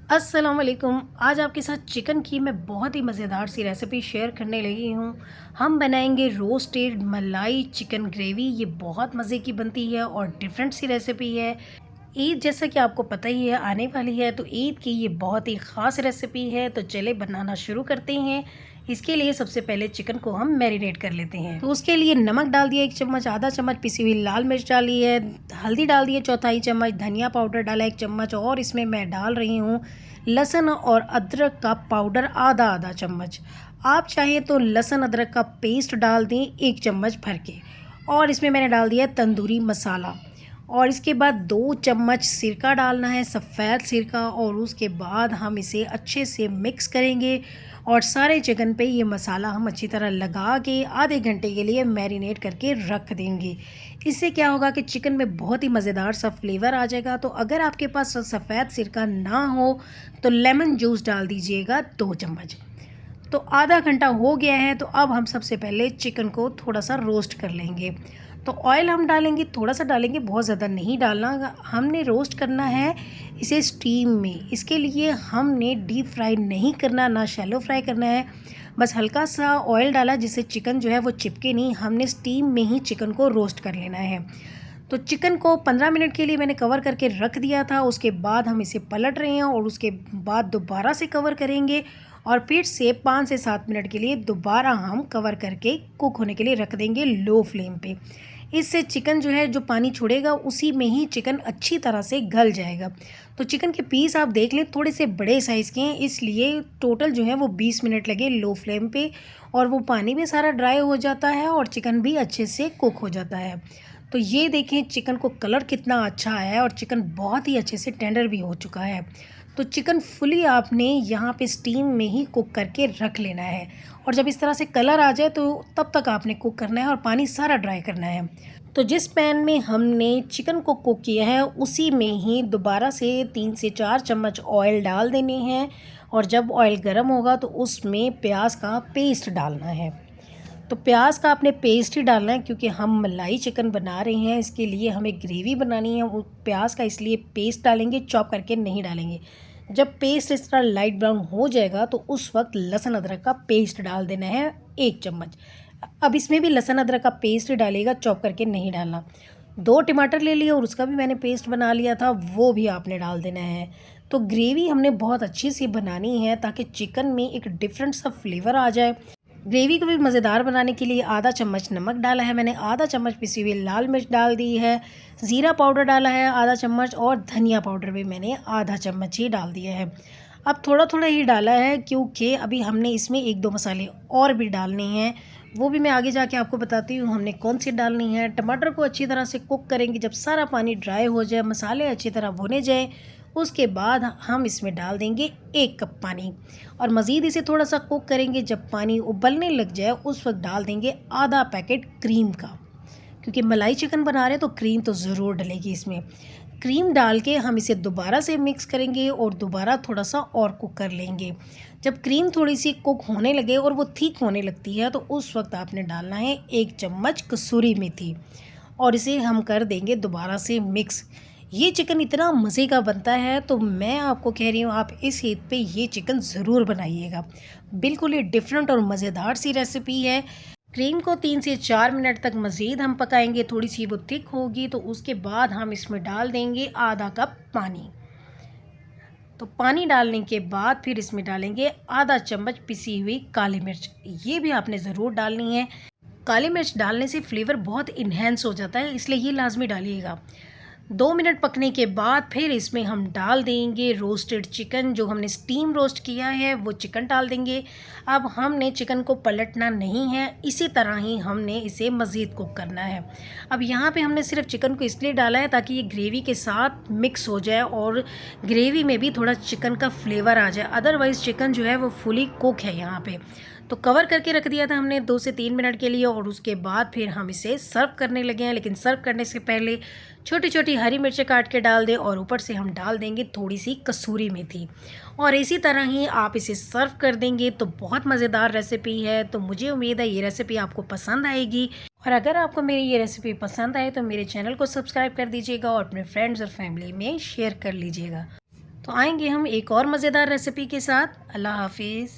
अस्सलाम वालेकुम। आज आपके साथ चिकन की मैं बहुत ही मज़ेदार सी रेसिपी शेयर करने लगी हूँ। हम बनाएंगे रोस्टेड मलाई चिकन ग्रेवी। ये बहुत मज़े की बनती है और डिफरेंट सी रेसिपी है। ईद जैसा कि आपको पता ही है आने वाली है, तो ईद की ये बहुत ही ख़ास रेसिपी है। तो चले बनाना शुरू करते हैं। इसके लिए सबसे पहले चिकन को हम मैरिनेट कर लेते हैं। तो उसके लिए नमक डाल दिया 1 चम्मच, आधा चम्मच पिसी हुई लाल मिर्च डाली है, हल्दी डाल दी है चौथाई चम्मच, धनिया पाउडर डाला 1 चम्मच और इसमें मैं डाल रही हूँ लहसुन और अदरक का पाउडर आधा आधा चम्मच। आप चाहें तो लहसुन अदरक का पेस्ट डाल दें 1 चम्मच भर के। और इसमें मैंने डाल दिया तंदूरी मसाला। और इसके बाद 2 चम्मच सिरका डालना है, सफ़ेद सिरका। और उसके बाद हम इसे अच्छे से मिक्स करेंगे और सारे चिकन पे ये मसाला हम अच्छी तरह लगा के आधे घंटे के लिए मैरिनेट करके रख देंगे। इससे क्या होगा कि चिकन में बहुत ही मज़ेदार सा फ्लेवर आ जाएगा। तो अगर आपके पास सफ़ेद सिरका ना हो तो लेमन जूस डाल दीजिएगा 2 चम्मच। तो आधा घंटा हो गया है, तो अब हम सबसे पहले चिकन को थोड़ा सा रोस्ट कर लेंगे। तो ऑयल हम डालेंगे, थोड़ा सा डालेंगे, बहुत ज़्यादा नहीं डालना। हमने रोस्ट करना है इसे स्टीम में। इसके लिए हमने डीप फ्राई नहीं करना, ना शैलो फ्राई करना है। बस हल्का सा ऑयल डाला जिससे चिकन जो है वो चिपके नहीं। हमने स्टीम में ही चिकन को रोस्ट कर लेना है। तो चिकन को 15 मिनट के लिए मैंने कवर करके रख दिया था। उसके बाद हम इसे पलट रहे हैं और उसके बाद दोबारा से कवर करेंगे और फिर से 5 से 7 मिनट के लिए दोबारा हम कवर करके कुक होने के लिए रख देंगे लो फ्लेम पे। इससे चिकन जो है जो पानी छोड़ेगा उसी में ही चिकन अच्छी तरह से गल जाएगा। तो चिकन के पीस आप देख लें थोड़े से बड़े साइज़ के हैं, इसलिए टोटल जो है वो 20 मिनट लगे लो फ्लेम पे। और वो पानी भी सारा ड्राई हो जाता है और चिकन भी अच्छे से कुक हो जाता है। तो ये देखें चिकन को कलर कितना अच्छा आया है और चिकन बहुत ही अच्छे से टेंडर भी हो चुका है। तो चिकन फुली आपने यहाँ पे स्टीम में ही कुक करके रख लेना है। और जब इस तरह से कलर आ जाए तो तब तक आपने कुक करना है और पानी सारा ड्राई करना है। तो जिस पैन में हमने चिकन को कुक किया है उसी में ही दोबारा से 3 से 4 चम्मच ऑयल डाल देने हैं। और जब ऑयल गर्म होगा तो उसमें प्याज का पेस्ट डालना है। तो प्याज का आपने पेस्ट ही डालना है क्योंकि हम मलाई चिकन बना रहे हैं, इसके लिए हमें ग्रेवी बनानी है। वो प्याज का इसलिए पेस्ट डालेंगे, चॉप करके नहीं डालेंगे। जब पेस्ट इस तरह लाइट ब्राउन हो जाएगा तो उस वक्त लहसुन अदरक का पेस्ट डाल देना है 1 चम्मच। अब इसमें भी लहसुन अदरक का पेस्ट ही डालिएगा, चॉप करके नहीं डालना। 2 टमाटर ले लिए और उसका भी मैंने पेस्ट बना लिया था, वो भी आपने डाल देना है। तो ग्रेवी हमने बहुत अच्छी सी बनानी है ताकि चिकन में एक डिफरेंट सा फ्लेवर आ जाए। ग्रेवी को भी मज़ेदार बनाने के लिए आधा चम्मच नमक डाला है मैंने, आधा चम्मच पिसी हुई लाल मिर्च डाल दी है, ज़ीरा पाउडर डाला है आधा चम्मच और धनिया पाउडर भी मैंने आधा चम्मच ही डाल दिया है। अब थोड़ा थोड़ा ही डाला है क्योंकि अभी हमने इसमें 1-2 मसाले और भी डालने हैं। वो भी मैं आगे जाके आपको बताती हूँ हमने कौन सी डालनी है। टमाटर को अच्छी तरह से कुक करेंगे, जब सारा पानी ड्राई हो जाए, मसाले अच्छी तरह भुने जाए, उसके बाद हम इसमें डाल देंगे 1 कप पानी। और मज़ीद इसे थोड़ा सा कुक करेंगे। जब पानी उबलने लग जाए उस वक्त डाल देंगे आधा पैकेट क्रीम का, क्योंकि मलाई चिकन बना रहे हैं तो क्रीम तो ज़रूर डलेगी इसमें। क्रीम डाल के हम इसे दोबारा से मिक्स करेंगे और दोबारा थोड़ा सा और कुक कर लेंगे। जब क्रीम थोड़ी सी कुक होने लगे और वो थिक होने लगती है तो उस वक्त आपने डालना है 1 चम्मच कसूरी मेथी और इसे हम कर देंगे दोबारा से मिक्स। ये चिकन इतना मज़े का बनता है, तो मैं आपको कह रही हूँ आप इस ईद पे ये चिकन ज़रूर बनाइएगा। बिल्कुल ये डिफरेंट और मज़ेदार सी रेसिपी है। क्रीम को 3 से 4 मिनट तक मज़ीद हम पकाएंगे, थोड़ी सी वो थिक होगी तो उसके बाद हम इसमें डाल देंगे आधा कप पानी। तो पानी डालने के बाद फिर इसमें डालेंगे आधा चम्मच पिसी हुई काली मिर्च, ये भी आपने ज़रूर डालनी है। काली मिर्च डालने से फ्लेवर बहुत इन्हेंस हो जाता है, इसलिए ये लाजमी डालिएगा। 2 मिनट पकने के बाद फिर इसमें हम डाल देंगे रोस्टेड चिकन, जो हमने स्टीम रोस्ट किया है वो चिकन डाल देंगे। अब हमने चिकन को पलटना नहीं है, इसी तरह ही हमने इसे मज़ीद कुक करना है। अब यहाँ पे हमने सिर्फ चिकन को इसलिए डाला है ताकि ये ग्रेवी के साथ मिक्स हो जाए और ग्रेवी में भी थोड़ा चिकन का फ्लेवर आ जाए। अदरवाइज़ चिकन जो है वो फुली कुक है यहाँ पे। तो कवर करके रख दिया था हमने 2 से 3 मिनट के लिए और उसके बाद फिर हम इसे सर्व करने लगे हैं। लेकिन सर्व करने से पहले छोटी छोटी हरी मिर्चें काट के डाल दें और ऊपर से हम डाल देंगे थोड़ी सी कसूरी मेथी। और इसी तरह ही आप इसे सर्व कर देंगे तो बहुत मज़ेदार रेसिपी है। तो मुझे उम्मीद है ये रेसिपी आपको पसंद आएगी। और अगर आपको मेरी ये रेसिपी पसंद आए तो मेरे चैनल को सब्सक्राइब कर दीजिएगा और अपने फ्रेंड्स और फैमिली में शेयर कर लीजिएगा। तो आएँगे हम एक और मज़ेदार रेसिपी के साथ। अल्लाह हाफ़िज़।